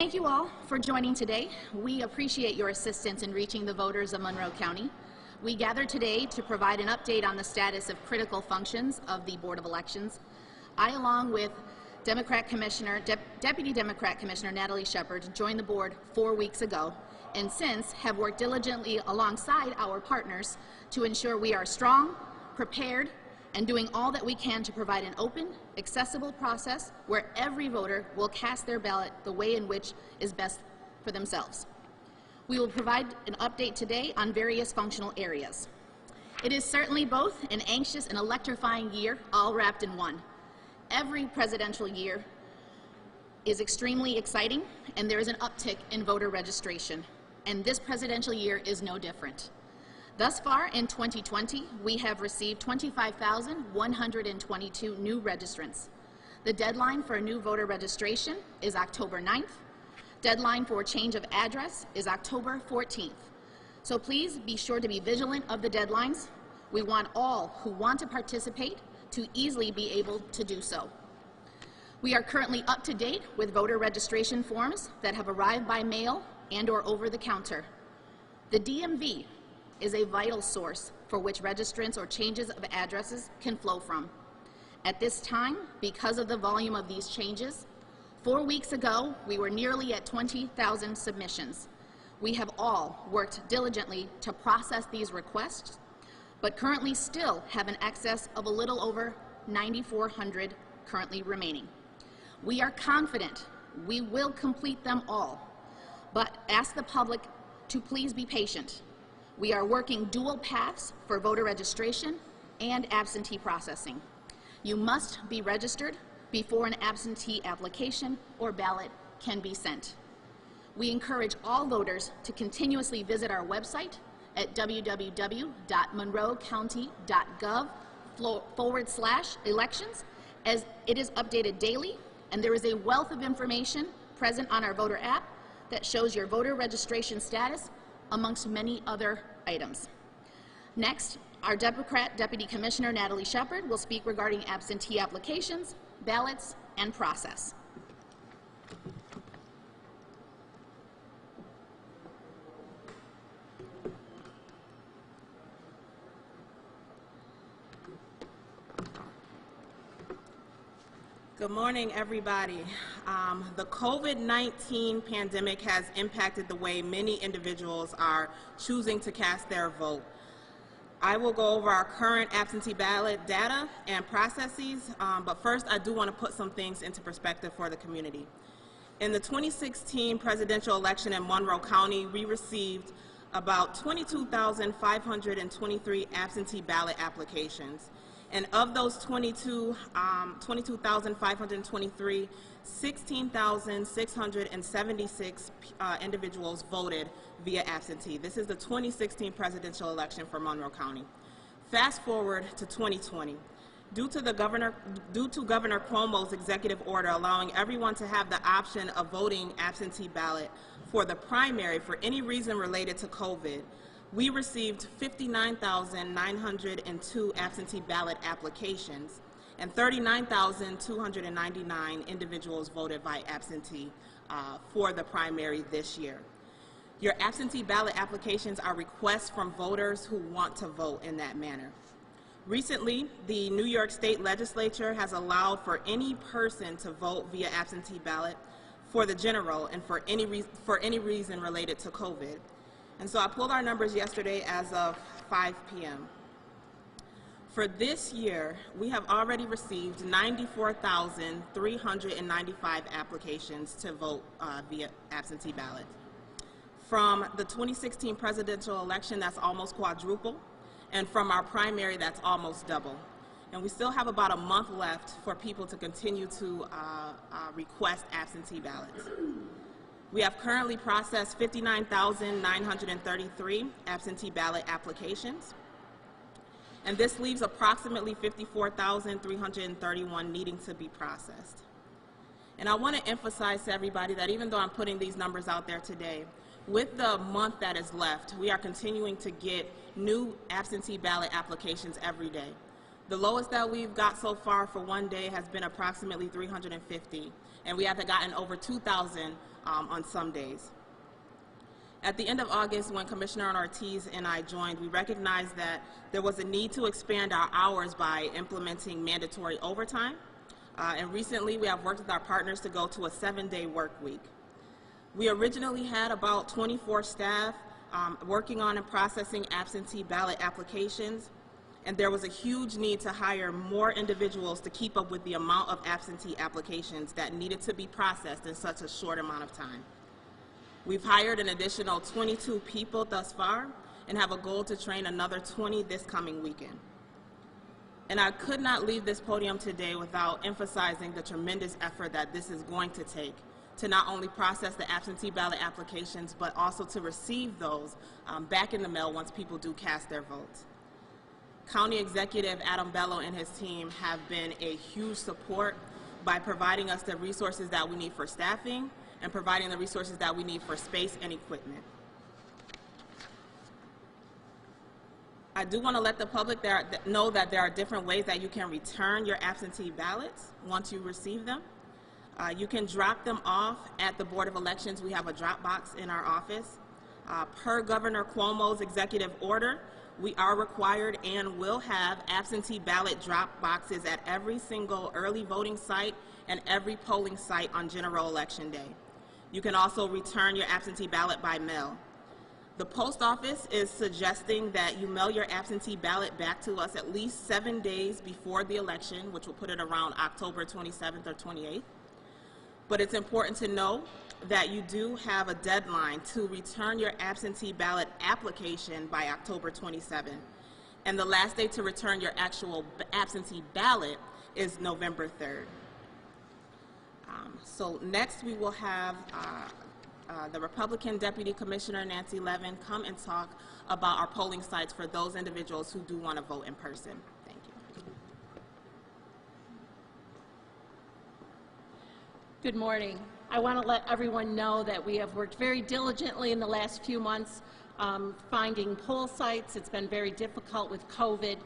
Thank you all for joining today. We appreciate your assistance in reaching the voters of Monroe County. We gather today to provide an update on the status of critical functions of the Board of Elections. I, along with Deputy Democrat Commissioner Natalie Shepard, joined the board 4 weeks ago and since have worked diligently alongside our partners to ensure we are strong, prepared, and doing all that we can to provide an open, accessible process where every voter will cast their ballot the way in which is best for themselves. We will provide an update today on various functional areas. It is certainly both an anxious and electrifying year, all wrapped in one. Every presidential year is extremely exciting, and there is an uptick in voter registration, and this presidential year is no different. Thus far in 2020, we have received 25,122 new registrants. The deadline for a new voter registration is October 9th. Deadline for change of address is October 14th. So please be sure to be vigilant of the deadlines. We want all who want to participate to easily be able to do so. We are currently up to date with voter registration forms that have arrived by mail and/or over the counter. The DMV is a vital source for which registrants or changes of addresses can flow from. At this time, because of the volume of these changes, 4 weeks ago, we were nearly at 20,000 submissions. We have all worked diligently to process these requests, but currently still have an excess of a little over 9,400 currently remaining. We are confident we will complete them all, but ask the public to please be patient. We are working dual paths for voter registration and absentee processing. You must be registered before an absentee application or ballot can be sent. We encourage all voters to continuously visit our website at www.monroecounty.gov/elections, as it is updated daily, and there is a wealth of information present on our voter app that shows your voter registration status amongst many other items. Next, our Democrat Deputy Commissioner Natalie Shepard will speak regarding absentee applications, ballots, and process. Good morning, everybody. The COVID-19 pandemic has impacted the way many individuals are choosing to cast their vote. I will go over our current absentee ballot data and processes, but first I do want to put some things into perspective for the community. In the 2016 presidential election in Monroe County, we received about 22,523 absentee ballot applications. And of those 22,523, 16,676 individuals voted via absentee. This is the 2016 presidential election for Monroe County. Fast forward to 2020. Due to Governor Cuomo's executive order allowing everyone to have the option of voting absentee ballot for the primary for any reason related to COVID, we received 59,902 absentee ballot applications, and 39,299 individuals voted by absentee for the primary this year. Your absentee ballot applications are requests from voters who want to vote in that manner. Recently, the New York State Legislature has allowed for any person to vote via absentee ballot for the general and for any reason related to COVID. And so I pulled our numbers yesterday as of 5 p.m. For this year, we have already received 94,395 applications to vote via absentee ballot. From the 2016 presidential election, that's almost quadruple, and from our primary, that's almost double. And we still have about a month left for people to continue to request absentee ballots. We have currently processed 59,933 absentee ballot applications, and this leaves approximately 54,331 needing to be processed. And I want to emphasize to everybody that even though I'm putting these numbers out there today, with the month that is left, we are continuing to get new absentee ballot applications every day. The lowest that we've got so far for one day has been approximately 350. and we have gotten over 2,000 on some days. At the end of August, when Commissioner Ortiz and I joined, we recognized that there was a need to expand our hours by implementing mandatory overtime. And recently, we have worked with our partners to go to a 7-day work week. We originally had about 24 staff working on and processing absentee ballot applications, and there was a huge need to hire more individuals to keep up with the amount of absentee applications that needed to be processed in such a short amount of time. We've hired an additional 22 people thus far and have a goal to train another 20 this coming weekend. And I could not leave this podium today without emphasizing the tremendous effort that this is going to take to not only process the absentee ballot applications, but also to receive those back in the mail once people do cast their votes. County Executive Adam Bello and his team have been a huge support by providing us the resources that we need for staffing and providing the resources that we need for space and equipment. I do want to let the public know that there are different ways that you can return your absentee ballots once you receive them. You can drop them off at the Board of Elections. We have a drop box in our office. Per Governor Cuomo's executive order, we are required and will have absentee ballot drop boxes at every single early voting site and every polling site on General Election Day. You can also return your absentee ballot by mail. The post office is suggesting that you mail your absentee ballot back to us at least 7 days before the election, which will put it around October 27th or 28th. But it's important to know that you do have a deadline to return your absentee ballot application by October 27th. And the last day to return your actual absentee ballot is November 3rd. So next we will have the Republican Deputy Commissioner, Nancy Levin, come and talk about our polling sites for those individuals who do want to vote in person. Thank you. Good morning. I want to let everyone know that we have worked very diligently in the last few months finding poll sites. It's been very difficult with COVID.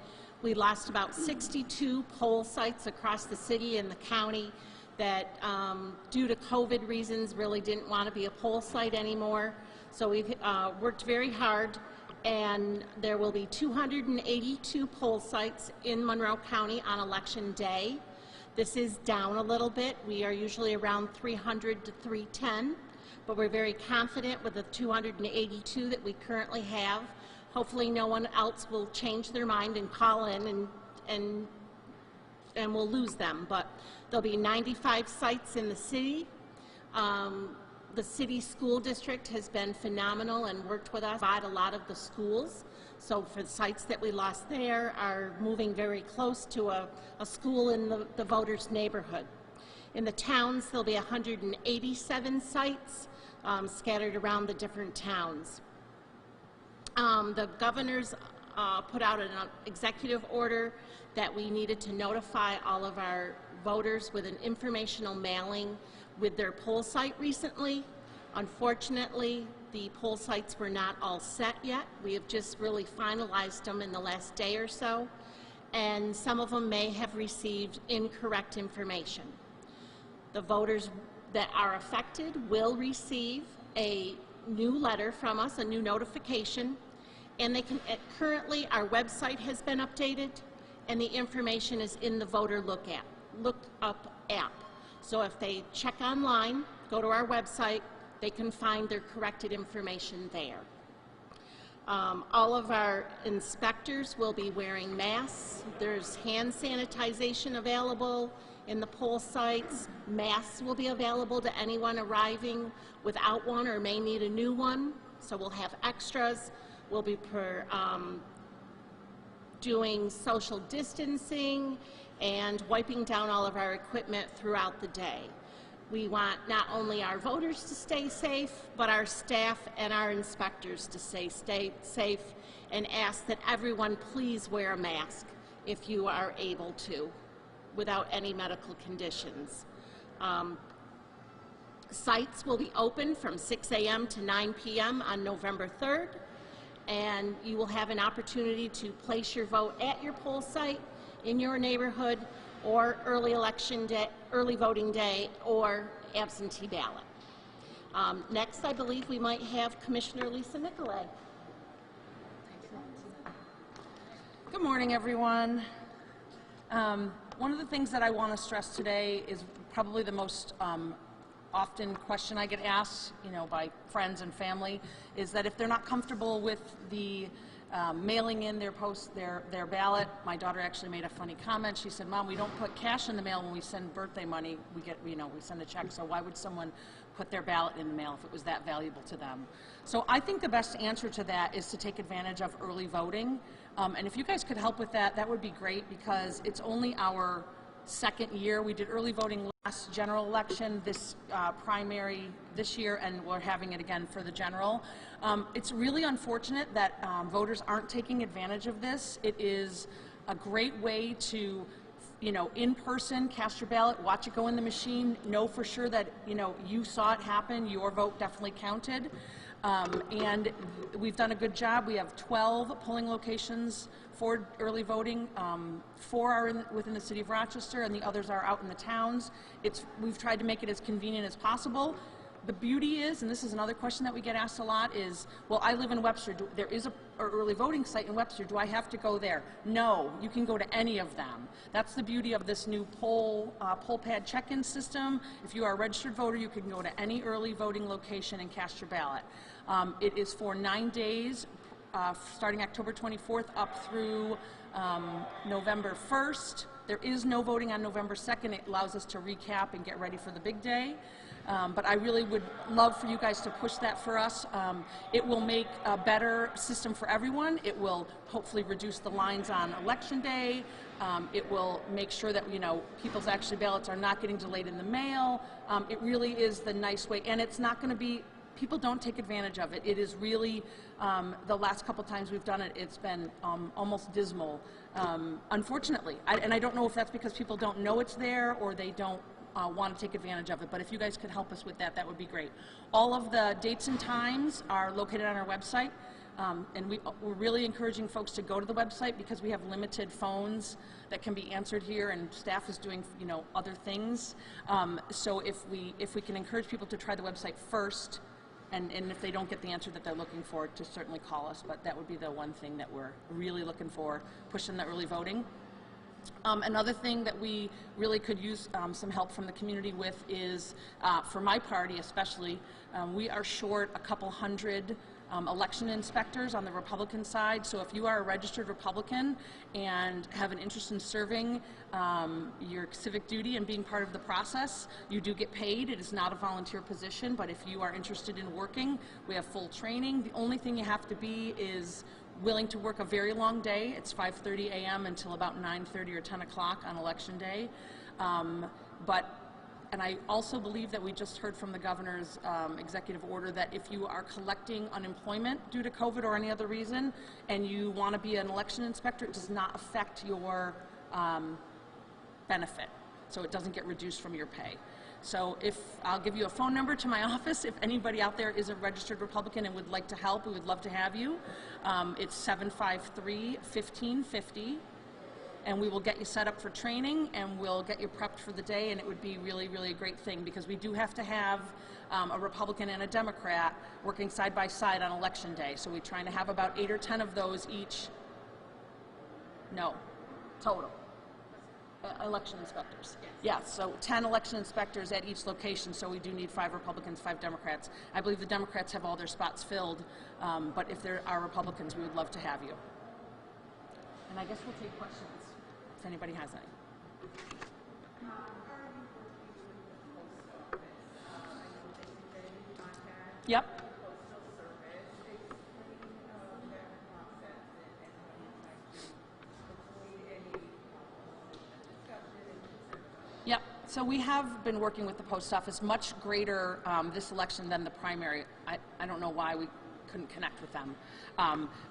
We lost about 62 poll sites across the city and the county that due to COVID reasons really didn't want to be a poll site anymore. So we've worked very hard, and there will be 282 poll sites in Monroe County on Election Day. This is down a little bit. We are usually around 300 to 310, but we're very confident with the 282 that we currently have. Hopefully no one else will change their mind and call in and we'll lose them, but there'll be 95 sites in the city. The city school district has been phenomenal and worked with us to provide a lot of the schools. So for the sites that we lost there are moving very close to a school in the voters' neighborhood. In the towns, there'll be 187 sites scattered around the different towns. The governor's put out an executive order that we needed to notify all of our voters with an informational mailing with their poll site recently. Unfortunately, the poll sites were not all set yet. We have just really finalized them in the last day or so, and some of them may have received incorrect information. The voters that are affected will receive a new letter from us, a new notification, and they can, currently our website has been updated and the information is in the voter look up app. So if they check online, go to our website, they can find their corrected information there. All of our inspectors will be wearing masks. There's hand sanitization available in the poll sites. Masks will be available to anyone arriving without one or may need a new one. So we'll have extras. We'll be doing social distancing and wiping down all of our equipment throughout the day. We want not only our voters to stay safe, but our staff and our inspectors to stay safe, and ask that everyone please wear a mask if you are able to, without any medical conditions. Sites will be open from 6 a.m. to 9 p.m. on November 3rd, and you will have an opportunity to place your vote at your poll site in your neighborhood or early election day, early voting day, or absentee ballot. Next, I believe we might have Commissioner Lisa Nicolay. Good morning, everyone. One of the things that I want to stress today is probably the most often question I get asked, by friends and family, is that if they're not comfortable with the mailing in their ballot. My daughter actually made a funny comment. She said, "Mom, we don't put cash in the mail when we send birthday money. We send a check. So why would someone put their ballot in the mail if it was that valuable to them?" So I think the best answer to that is to take advantage of early voting. And if you guys could help with that, that would be great, because it's only our second year. We did early voting last general election, this primary this year, and we're having it again for the general. It's really unfortunate that voters aren't taking advantage of this. It is a great way to, in person, cast your ballot, watch it go in the machine, know for sure that, you saw it happen, your vote definitely counted. And we've done a good job. We have 12 polling locations for early voting. 4 are within the city of Rochester, and the others are out in the towns. We've tried to make it as convenient as possible. The beauty is, and this is another question that we get asked a lot, is, well, I live in Webster. There is an early voting site in Webster. Do I have to go there? No, you can go to any of them. That's the beauty of this new poll pad check-in system. If you are a registered voter, you can go to any early voting location and cast your ballot. It is for 9 days, starting October 24th up through November 1st. There is no voting on November 2nd. It allows us to recap and get ready for the big day. But I really would love for you guys to push that for us. It will make a better system for everyone. It will hopefully reduce the lines on election day. It will make sure that, people's actual ballots are not getting delayed in the mail. It really is the nice way, and it's not going to be, people don't take advantage of it. It is really, the last couple times we've done it, it's been almost dismal, unfortunately. And I don't know if that's because people don't know it's there or they don't want to take advantage of it, but if you guys could help us with that, that would be great. All of the dates and times are located on our website, and we're really encouraging folks to go to the website, because we have limited phones that can be answered here, and staff is doing other things. So if we can encourage people to try the website first, and if they don't get the answer that they're looking for, to certainly call us. But that would be the one thing that we're really looking for, pushing the early voting. Another thing that we really could use some help from the community with is, for my party especially, we are short a couple hundred election inspectors on the Republican side. So if you are a registered Republican and have an interest in serving your civic duty and being part of the process, you do get paid. It is not a volunteer position, but if you are interested in working, we have full training. The only thing you have to be is willing to work a very long day. It's 5:30 a.m. until about 9:30 or 10 o'clock on election day. And I also believe that we just heard from the governor's executive order that if you are collecting unemployment due to COVID or any other reason, and you want to be an election inspector, it does not affect your benefit. So it doesn't get reduced from your pay. So I'll give you a phone number to my office. If anybody out there is a registered Republican and would like to help, we would love to have you. It's 753-1550. And we will get you set up for training, and we'll get you prepped for the day, and it would be really, really a great thing, because we do have to have a Republican and a Democrat working side by side on election day. So we're trying to have about 8 or 10 of those each. No, total. Election inspectors. Yes, so 10 election inspectors at each location, so we do need 5 Republicans, 5 Democrats. I believe the Democrats have all their spots filled, but if there are Republicans, we would love to have you. And I guess we'll take questions if anybody has any. Yep. Yep. So we have been working with the post office much greater this election than the primary. I don't know why we couldn't connect with them.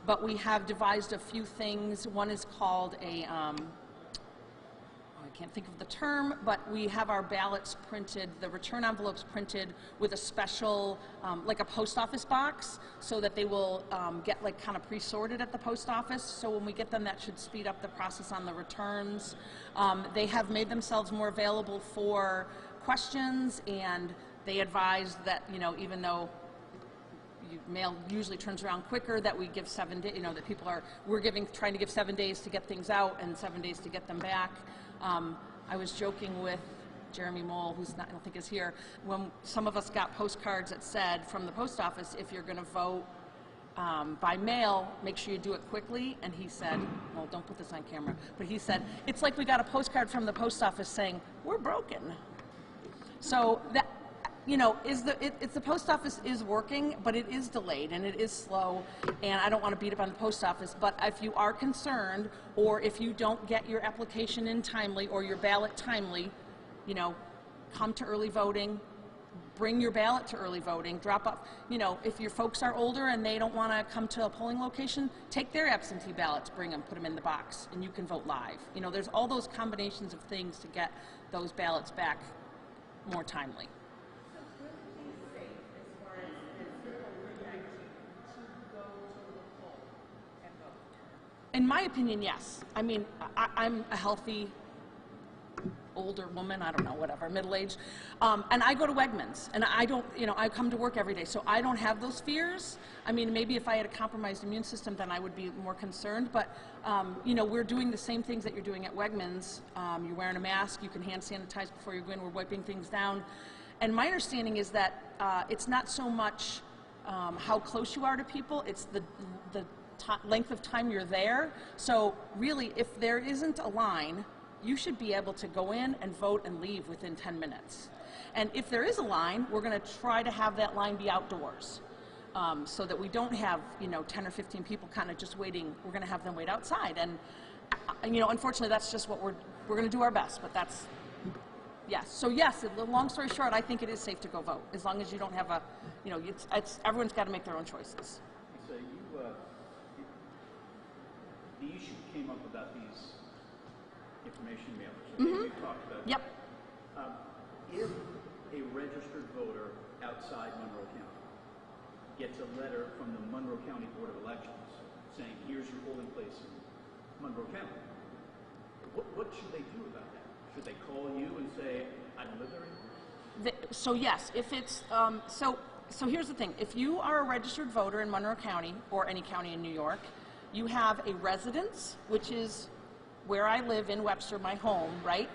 But we have devised a few things. One is called a, I can't think of the term, but we have our ballots printed, the return envelopes printed with a special, like a post office box, so that they will get like kind of pre-sorted at the post office. So when we get them, that should speed up the process on the returns. They have made themselves more available for questions, and they advise that, you know, even though mail usually turns around quicker, that we give 7 days, you know, that we're trying to give 7 days to get things out and 7 days to get them back. I was joking with Jeremy Mole, who's not, I don't think is here, when some of us got postcards that said from the post office, if you're going to vote by mail, make sure you do it quickly. And he said, well, don't put this on camera, but he said, it's like we got a postcard from the post office saying, we're broken. So that, you know, it's the post office is working, but it is delayed and it is slow, and I don't want to beat up on the post office, but if you are concerned, or if you don't get your application in timely or your ballot timely, you know, come to early voting, bring your ballot to early voting, drop off, you know, if your folks are older and they don't want to come to a polling location, take their absentee ballots, bring them, put them in the box, and you can vote live. You know, there's all those combinations of things to get those ballots back more timely. In my opinion, yes. I mean, I'm a healthy older woman, I don't know, whatever, middle-aged, and I go to Wegmans, and I don't, you know, I come to work every day, so I don't have those fears. I mean, maybe if I had a compromised immune system, then I would be more concerned, but, you know, we're doing the same things that you're doing at Wegmans. You're wearing a mask, you can hand sanitize before you go in, we're wiping things down, and my understanding is that it's not so much how close you are to people, it's the length of time you're there. So really, if there isn't a line, you should be able to go in and vote and leave within 10 minutes. And if there is a line, we're going to try to have that line be outdoors, so that we don't have, you know, 10 or 15 people kind of just waiting. We're going to have them wait outside. And you know, unfortunately, that's just what we're going to do our best. But that's, yes. So yes, long story short, I think it is safe to go vote, as long as you don't have a, you know, everyone's got to make their own choices. So the issue came up about these information mailers. Mm-hmm. We've talked about. Yep. If a registered voter outside Monroe County gets a letter from the Monroe County Board of Elections saying, here's your polling place in Monroe County, what should they do about that? Should they call you and say, I don't live there anymore? So yes, if it's, so here's the thing. If you are a registered voter in Monroe County, or any county in New York, you have a residence, which is where I live in Webster, my home, right?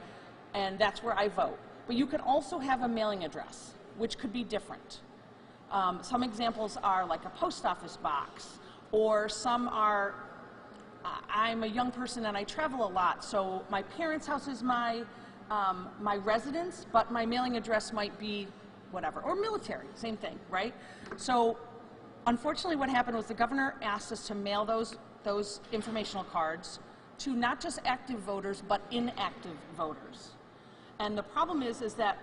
And that's where I vote. But you can also have a mailing address, which could be different. Some examples are like a post office box, or some are, I'm a young person and I travel a lot, so my parents' house is my residence, but my mailing address might be whatever, or military, same thing, right? So unfortunately what happened was the governor asked us to mail those informational cards to not just active voters, but inactive voters. And the problem is that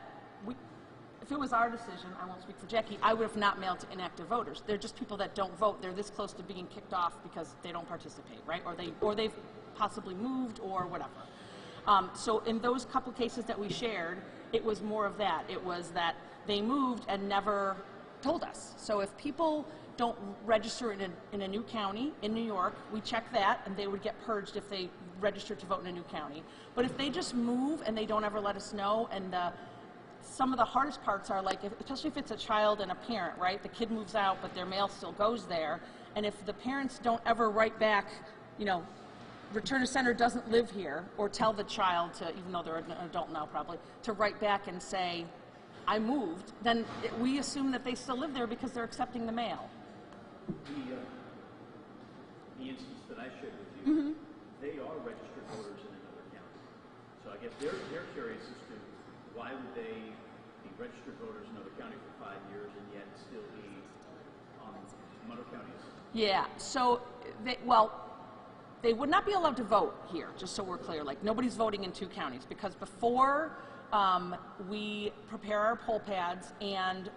if it was our decision, I won't speak for Jackie, I would have not mailed to inactive voters. They're just people that don't vote. They're this close to being kicked off because they don't participate, right? Or they've possibly moved or whatever. So in those couple cases that we shared, it was more of that. It was that they moved and never told us. So if people don't register in a new county in New York, we check that, and they would get purged if they registered to vote in a new county. But if they just move and they don't ever let us know, and some of the hardest parts are like, especially if it's a child and a parent, right? The kid moves out, but their mail still goes there. And if the parents don't ever write back, you know, Return to Center doesn't live here, or tell the child to, even though they're an adult now probably, to write back and say, I moved, then we assume that they still live there because they're accepting the mail. The instance that I shared with you, mm-hmm. They are registered voters in another county. So I guess they're curious as to why would they be registered voters in another county for 5 years and yet still be on Monroe County's? Yeah, so they would not be allowed to vote here, just so we're clear. Like, nobody's voting in 2 counties, because before we prepare our poll pads and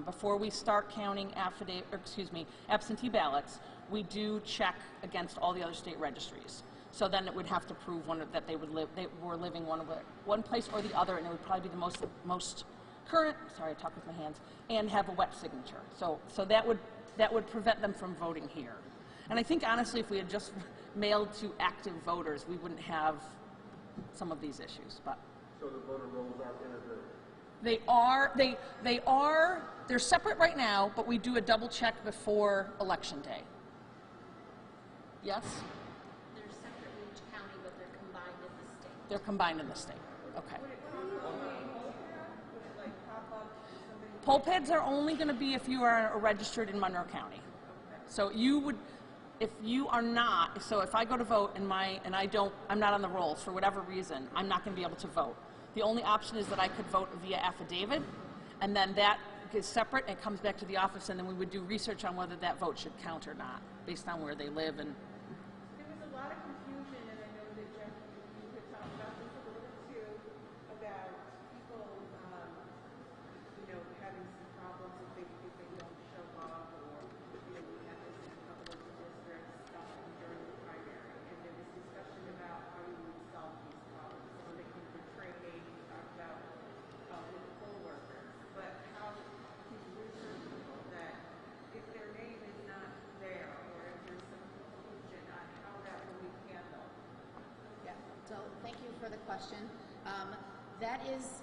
before we start counting absentee ballots, we do check against all the other state registries. So then it would have to prove that they were living one place or the other, and it would probably be the most current. Sorry, I talk with my hands, and have a wet signature. So that would prevent them from voting here. And I think honestly, if we had just mailed to active voters, we wouldn't have some of these issues. But so the voter rolls aren't integrated. They're separate right now, but we do a double check before Election Day. Yes? They're separate in each county, but they're combined in the state. They're combined in the state. Okay. Poll pads are only going to be if you are registered in Monroe County. So you would, if you are not, so if I go to vote and I'm not on the rolls for whatever reason, I'm not going to be able to vote. The only option is that I could vote via affidavit, and then that is separate and it comes back to the office, and then we would do research on whether that vote should count or not, based on where they live. And there was a lot of confusion, and I know that Jeff, you could talk about this a little bit too, about people, having some problems if they don't show up, or we had this in a couple of the districts during the primary, and there was discussion about how you would solve these problems. So when they came for training, we talked about with the poll workers, but how to reassure people that if their name is not there, or if there's some confusion on how that will be handled. Yeah, so thank you for the question. That is,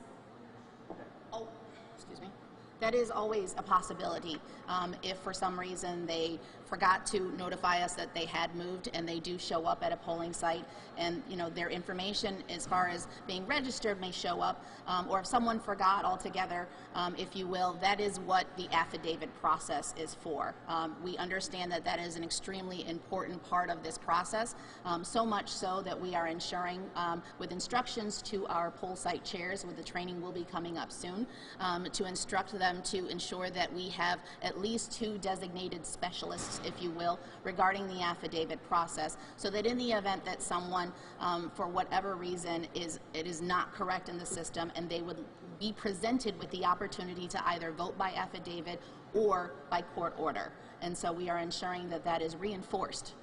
that is always a possibility. If for some reason they forgot to notify us that they had moved and they do show up at a polling site, and their information as far as being registered may show up, or if someone forgot altogether, if you will, that is what the affidavit process is for. We understand that that is an extremely important part of this process, so much so that we are ensuring with instructions to our poll site chairs, with the training will be coming up soon, to instruct them to ensure that we have at least 2 designated specialists, if you will, regarding the affidavit process, so that in the event that someone, for whatever reason, it is not correct in the system, and they would be presented with the opportunity to either vote by affidavit or by court order. And so we are ensuring that that is reinforced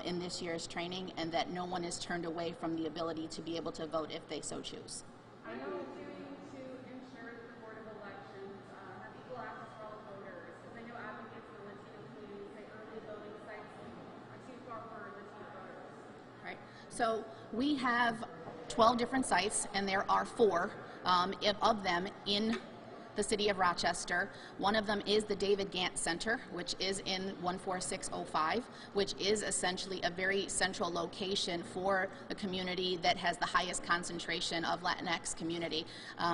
in this year's training, and that no one is turned away from the ability to be able to vote if they so choose. I know doing to ensure that the Board of Elections have equal access for all voters, because I know advocates for Latino communities say early voting sites are too far for Latino voters. Right. So we have 12 different sites, and there are 4 of them in the city of Rochester. One of them is the David Gant Center, which is in 14605, which is essentially a very central location for the community that has the highest concentration of Latinx community.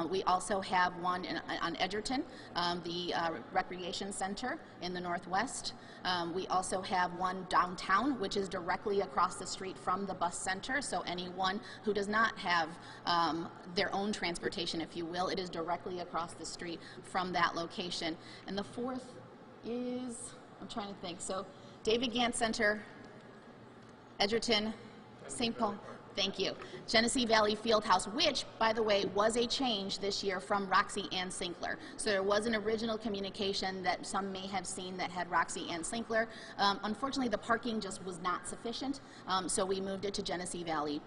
We also have one on Edgerton, the Recreation Center in the Northwest. We also have one downtown, which is directly across the street from the bus center, so anyone who does not have their own transportation, if you will, it is directly across the street from that location. And the 4th is, I'm trying to think, so David Gant Center, Edgerton, St. Paul, thank you, Genesee Valley Fieldhouse, which, by the way, was a change this year from Roxy and Sinkler. So there was an original communication that some may have seen that had Roxy and Sinkler. Unfortunately, the parking just was not sufficient, so we moved it to Genesee Valley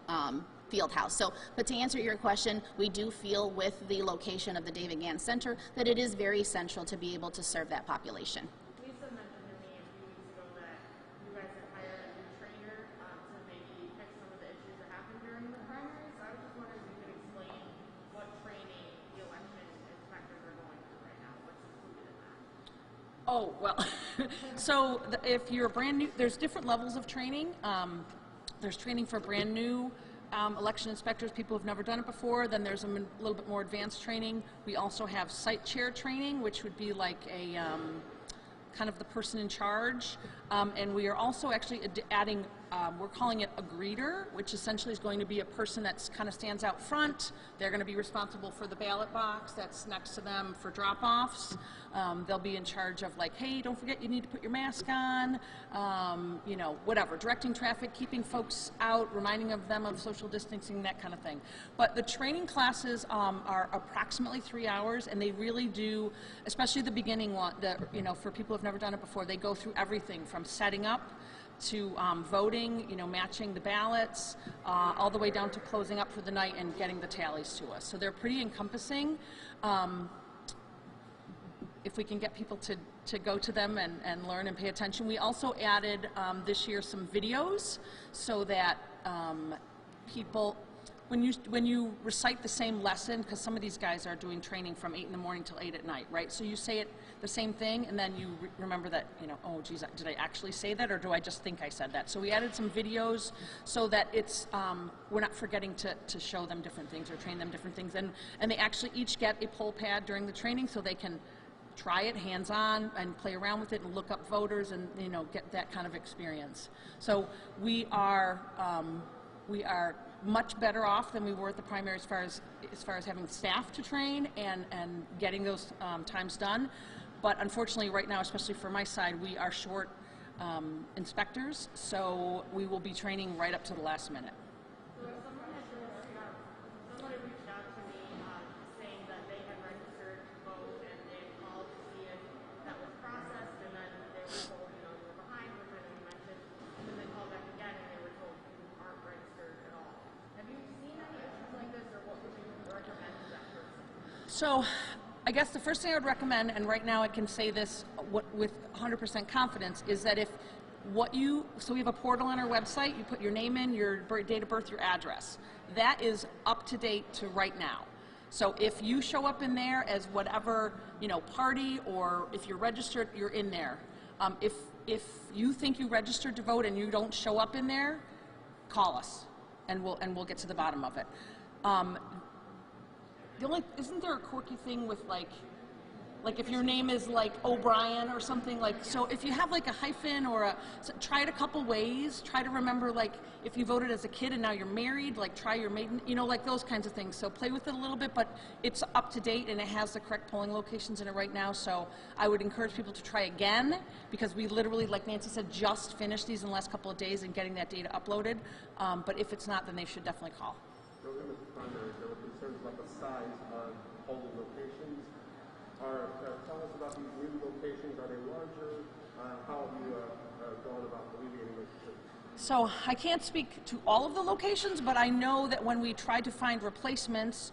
Fieldhouse. So, but to answer your question, we do feel with the location of the David Gant Center that it is very central to be able to serve that population. Lisa mentioned to me a few weeks ago that you guys have hired a new trainer to maybe fix some of the issues that happened during the primary. So I was just wondering if you could explain what training the election inspectors are going through right now. What's included in that? oh well, so if you're brand new, there's different levels of training. There's training for brand new election inspectors, people who've never done it before. Then there's a little bit more advanced training. We also have site chair training, which would be like a kind of the person in charge. And we are also actually adding, we're calling it a greeter, which essentially is going to be a person that kind of stands out front. They're going to be responsible for the ballot box that's next to them for drop-offs. They'll be in charge of like, hey, don't forget you need to put your mask on, whatever, directing traffic, keeping folks out, reminding them of social distancing, that kind of thing. But the training classes are approximately 3 hours, and they really do, especially the beginning one, for people who've never done it before, they go through everything from setting up voting, you know, matching the ballots, all the way down to closing up for the night and getting the tallies to us. So they're pretty encompassing. If we can get people to go to them and learn and pay attention. We also added this year some videos so that people, when you recite the same lesson, because some of these guys are doing training from 8 in the morning till 8 at night, right? So you say it the same thing, and then you remember that, you know, oh geez, did I actually say that, or do I just think I said that? So we added some videos so that it's we're not forgetting to show them different things or train them different things, and they actually each get a poll pad during the training so they can try it hands-on and play around with it and look up voters and, you know, get that kind of experience. So we are much better off than we were at the primary as far as having staff to train and getting those times done. But unfortunately right now, especially for my side, we are short inspectors, so we will be training right up to the last minute. So if someone had reached out to me saying that they had registered to vote and they had called to see if that was processed, and then they were told, you know, you were behind, which I know you mentioned, and then they called back again and they were told you aren't registered at all. Have you seen any issues like this, or what would you recommend to that person? So I guess the first thing I would recommend, and right now I can say this with 100% confidence, is that so we have a portal on our website, you put your name in, your date of birth, your address. That is up to date to right now. So if you show up in there as whatever, you know, party, or if you're registered, you're in there. If you think you registered to vote and you don't show up in there, call us, and we'll get to the bottom of it. Isn't there a quirky thing with like if your name is like O'Brien or something, like, so if you have like a hyphen or try it a couple ways, try to remember, like, if you voted as a kid and now you're married, like try your maiden, you know, like those kinds of things. So play with it a little bit, but it's up to date and it has the correct polling locations in it right now. So I would encourage people to try again, because we literally, like Nancy said, just finished these in the last couple of days and getting that data uploaded. But if it's not, then they should definitely call. So in the primary, there were concerns about the size of polling locations. Tell us about these new locations. Are they larger? How have you gone about alleviating those concerns? So I can't speak to all of the locations, but I know that when we tried to find replacements,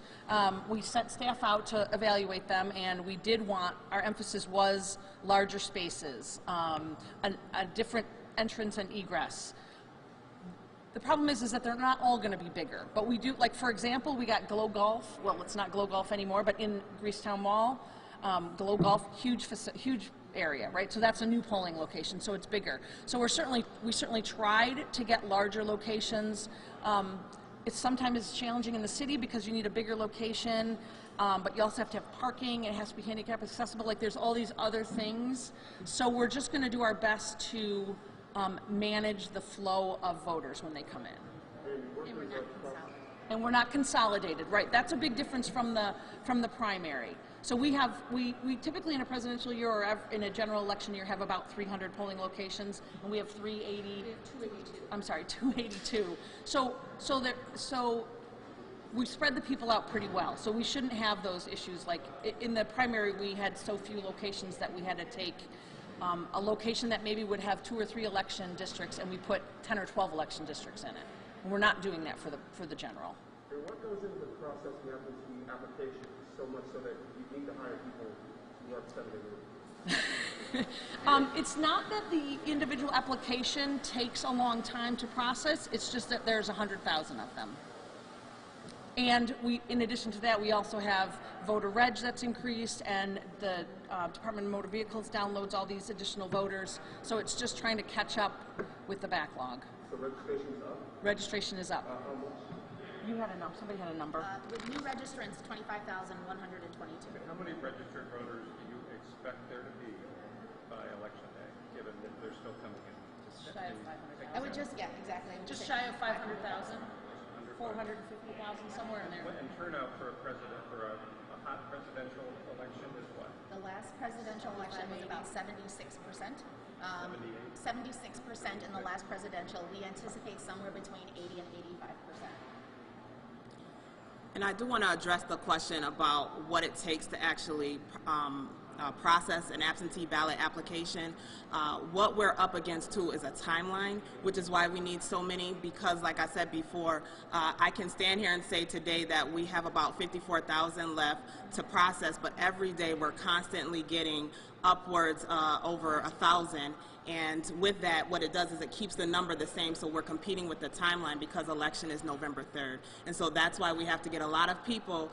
we sent staff out to evaluate them, and we did want, our emphasis was larger spaces, a different entrance and egress. The problem is that they're not all going to be bigger, but we do, like for example, we got Glow Golf. Well, it's not Glow Golf anymore, but in Greasetown Mall, Glow Golf, huge area, right? So that's a new polling location, so it's bigger. So we certainly tried to get larger locations. It's sometimes challenging in the city because you need a bigger location, but you also have to have parking. It has to be handicap accessible. Like there's all these other things. So we're just going to do our best to manage the flow of voters when they come in. And we're not consolidated, right? That's a big difference from the primary. So we typically in a presidential year or in a general election year have about 300 polling locations, and we have 282. So we spread the people out pretty well. So we shouldn't have those issues. Like in the primary, we had so few locations that we had to take a location that maybe would have 2 or 3 election districts, and we put 10 or 12 election districts in it. And we're not doing that for the general. And what goes into the process of the application so much so that you need to hire people who are 7 days? It's not that the individual application takes a long time to process. It's just that there's 100,000 of them. And in addition to that, we also have voter reg that's increased, and the Department of Motor Vehicles downloads all these additional voters. So it's just trying to catch up with the backlog. So registration's up? Registration is up. How much? You had a number. Somebody had a number. With new registrants, 25,122. How many registered voters do you expect there to be by election day, given that they're still coming in? Shy of 500,000. I would just, yeah, exactly. I would Just say shy of 500,000, 450,000, somewhere in there. And turnout for a hot presidential election is what? The last presidential election was about 76%. 76% in the last presidential. We anticipate somewhere between 80 and 85%. And I do want to address the question about what it takes to actually process an absentee ballot application. What we're up against too is a timeline, which is why we need so many, because like I said before, I can stand here and say today that we have about 54,000 left to process, but every day we're constantly getting upwards over 1,000. And with that, what it does is it keeps the number the same, so we're competing with the timeline because election is November 3rd. And so that's why we have to get a lot of people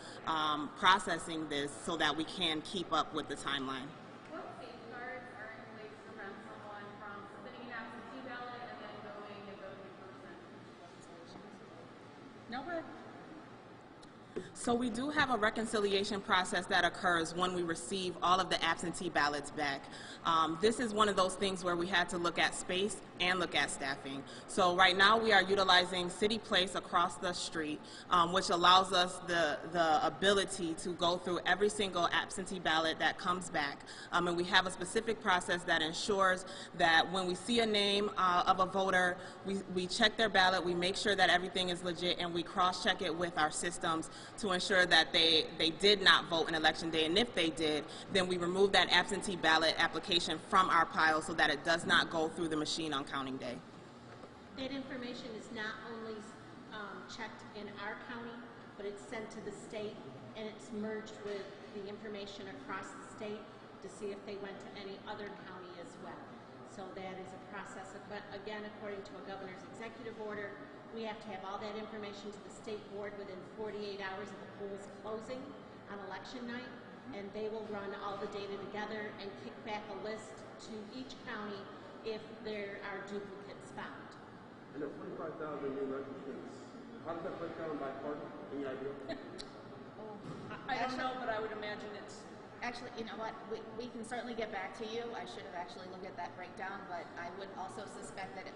processing this so that we can keep up with the timeline. What safeguards are in place to prevent someone from submitting an absentee ballot and then going and voting in person? No, but So we do have a reconciliation process that occurs when we receive all of the absentee ballots back. This is one of those things where we had to look at space and look at staffing. So right now we are utilizing City Place across the street, which allows us the ability to go through every single absentee ballot that comes back. And we have a specific process that ensures that when we see a name of a voter, we check their ballot, we make sure that everything is legit, and we cross-check it with our systems to ensure that they did not vote on election day, and if they did, then we remove that absentee ballot application from our pile so that it does not go through the machine on counting day. That information is not only checked in our county, but it's sent to the state, and it's merged with the information across the state to see if they went to any other county as well. So that is a process, but again, according to a governor's executive order, we have to have all that information to the state board within 48 hours of the polls closing on election night, and they will run all the data together and kick back a list to each county if there are duplicates found. And the 45,000 new registrants, how does that break down by party? Any idea? I don't know, but I would imagine it's. Actually, you know what, we can certainly get back to you. I should have actually looked at that breakdown, but I would also suspect that it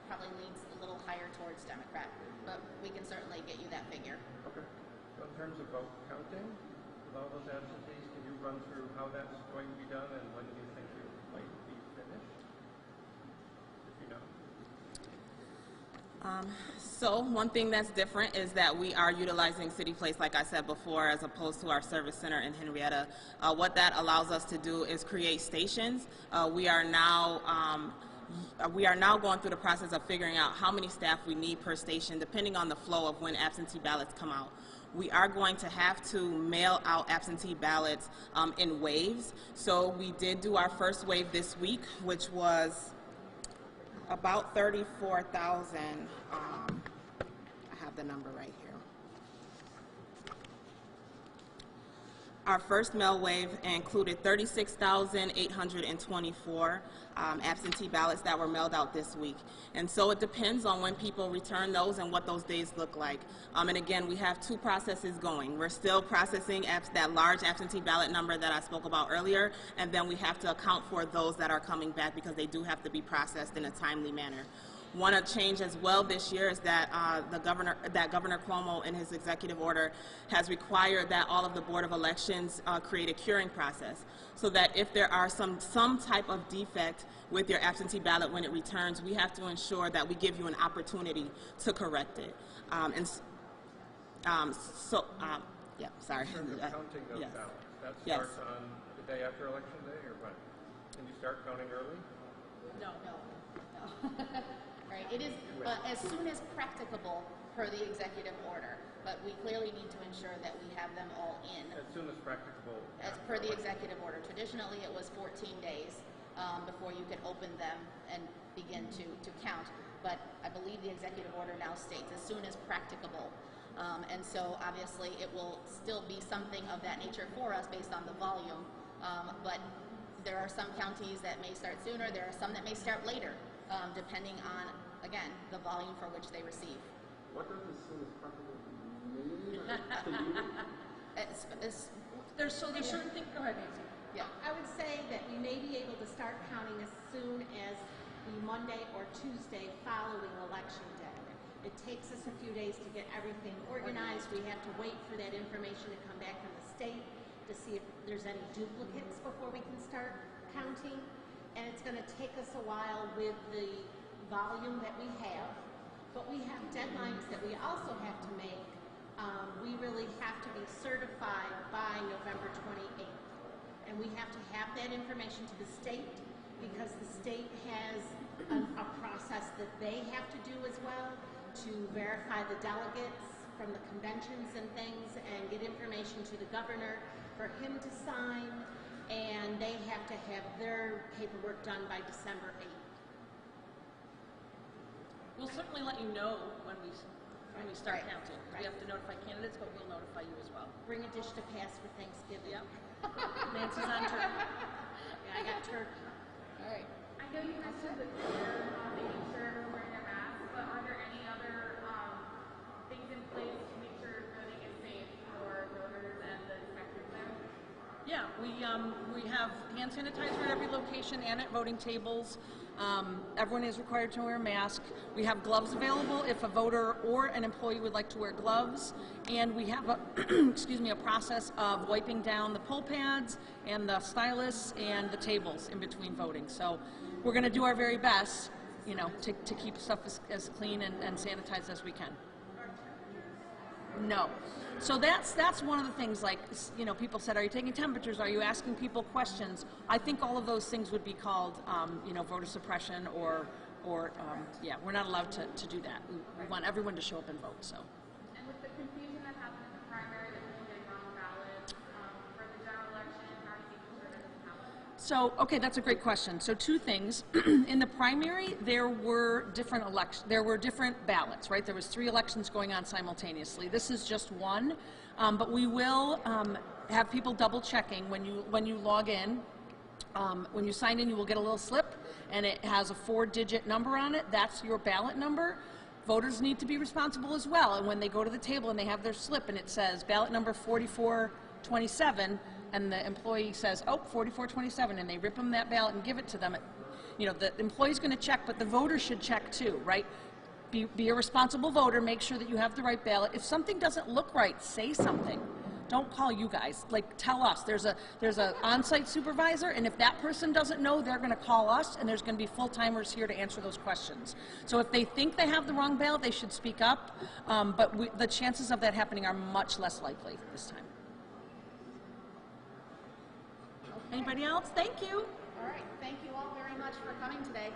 probably leans a little higher towards Democrat, but we can certainly get you that figure. Okay. So in terms of vote counting, with all those absentees, can you run through how that's going to be done and when do you think you might be finished? If you know. So one thing that's different is that we are utilizing City Place, like I said before, as opposed to our service center in Henrietta. What that allows us to do is create stations. We are now going through the process of figuring out how many staff we need per station, depending on the flow of when absentee ballots come out. We are going to have to mail out absentee ballots in waves. So we did do our first wave this week, which was about 34,000. I have the number right here. Our first mail wave included 36,824 absentee ballots that were mailed out this week. And so it depends on when people return those and what those days look like. And again, we have two processes going. We're still processing that large absentee ballot number that I spoke about earlier, and then we have to account for those that are coming back because they do have to be processed in a timely manner. One change as well this year is that Governor Cuomo, in his executive order, has required that all of the Board of Elections create a curing process, so that if there are some type of defect with your absentee ballot when it returns, we have to ensure that we give you an opportunity to correct it. Yeah, sorry. In terms of counting those Yes. ballots, that Yes. starts on the day after election day or when? Can you start counting early? No. Right, it is as soon as practicable per the executive order, but we clearly need to ensure that we have them all in. As soon as practicable. As per the executive order. Traditionally, it was 14 days before you could open them and begin to count, but I believe the executive order now states as soon as practicable. And so obviously it will still be something of that nature for us based on the volume, but there are some counties that may start sooner, there are some that may start later, depending on, again, the volume for which they receive. What does as soon as practical mean? There's certain things. Go ahead, Nancy. Yeah. I would say that we may be able to start counting as soon as the Monday or Tuesday following Election Day. It takes us a few days to get everything organized. We have to wait for that information to come back from the state to see if there's any duplicates before we can start counting. And it's going to take us a while with the volume that we have. But we have deadlines that we also have to make. We really have to be certified by November 28th. and we have to have that information to the state because the state has a process that they have to do as well to verify the delegates from the conventions and things and get information to the governor for him to sign, and they have to have their paperwork done by December 8th. We'll certainly let you know when we start Right. counting. Right. We have to notify candidates, but we'll notify you as well. Bring a dish to pass for Thanksgiving. Yep. Nancy's on turkey. Yeah, I got turkey. All right. I know you mentioned the clear, making sure everyone's wearing their mask, but are there any other things in place to make sure voting is safe for voters and the inspectors there? Yeah, we have hand sanitizer at every location and at voting tables. Everyone is required to wear a mask. We have gloves available if a voter or an employee would like to wear gloves. And we have a, a process of wiping down the poll pads and the stylists and the tables in between voting. So we're going to do our very best, to keep stuff as clean and sanitized as we can. No. So that's one of the things, like, people said, are you taking temperatures? Are you asking people questions? I think all of those things would be called, voter suppression or we're not allowed to do that. We want everyone to show up and vote, so. And with the confusion that happened in the primary, that people getting wrong ballots for the general election, how do you making sure that doesn't happen? So, okay, that's a great question. So 2 things. In the primary, there were different ballots, right? There was 3 elections going on simultaneously. This is just one, but we will have people double checking when you log in. When you sign in, you will get a little slip, and it has a 4-digit number on it. That's your ballot number. Voters need to be responsible as well, and when they go to the table and they have their slip and it says ballot number 4427, and the employee says, oh, 4427, and they rip them that ballot and give it to them, the employee's going to check, but the voter should check too, right? Be a responsible voter. Make sure that you have the right ballot. If something doesn't look right, say something. Don't call you guys. Like, tell us. There's a on-site supervisor, and if that person doesn't know, they're going to call us, and there's going to be full-timers here to answer those questions. So if they think they have the wrong ballot, they should speak up, but the chances of that happening are much less likely this time. Anybody else? Thank you. All right. Thank you all very much for coming today.